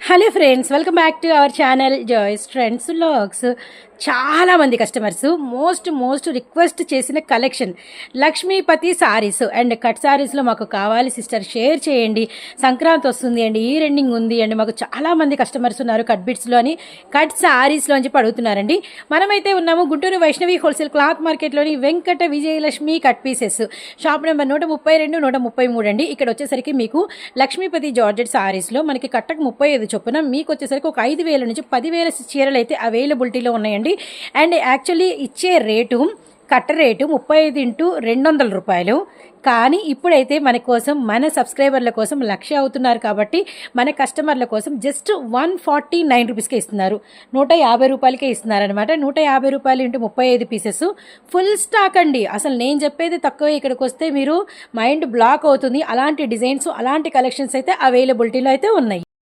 Hello friends, welcome back to our channel joys trends vlogs. చాలామంది customers most request చేసిన collection Lakshmipati sarees and cut సారీస్లో మాకు కావాలి sister, share చేయండి. సంక్రాంతి వస్తుంది అండి, ఈ రెండింగ్ ఉంది అండి. మాకు చాలామంది కస్టమర్స్ ఉన్నారు కట్ బిట్స్లో అని, కట్ సారీస్లో అని చెప్పి అడుగుతున్నారండి. మనమైతే ఉన్నాము గుంటూరు వైష్ణవి హోల్సేల్ క్లాత్ మార్కెట్లోని Venkata Vijayalakshmi cut pieces, shop number 132, 133 అండి. ఇక్కడ వచ్చేసరికి మీకు లక్ష్మీపతి జార్జెట్ సారీస్లో మనకి కట్టకు 35 చొప్పున మీకు వచ్చేసరికి ఒక 5,000 నుంచి 10,000 చీరలు అయితే అవైలబిలిటీలో ఉన్నాయండి. అండ్ యాక్చువల్లీ ఇచ్చే రేటు కట్ట రేటు 35x200 రూపాయలు. కానీ ఇప్పుడైతే మన కోసం, మన సబ్స్క్రైబర్ల కోసం 1,00,000 అవుతున్నారు కాబట్టి మన కస్టమర్ల కోసం జస్ట్ 149 రూపీస్కే ఇస్తున్నారు. 150 రూపాయలకే ఇస్తున్నారనమాట. 150 రూపాయలు ఇంటూ 35 పీసెస్ ఫుల్ స్టాక్ అండి. అసలు నేను చెప్పేది తక్కువే, ఇక్కడికి వస్తే మీరు మైండ్ బ్లాక్ అవుతుంది. అలాంటి డిజైన్స్, అలాంటి కలెక్షన్స్ అయితే అవైలబిలిటీలో అయితే ఉన్నాయి.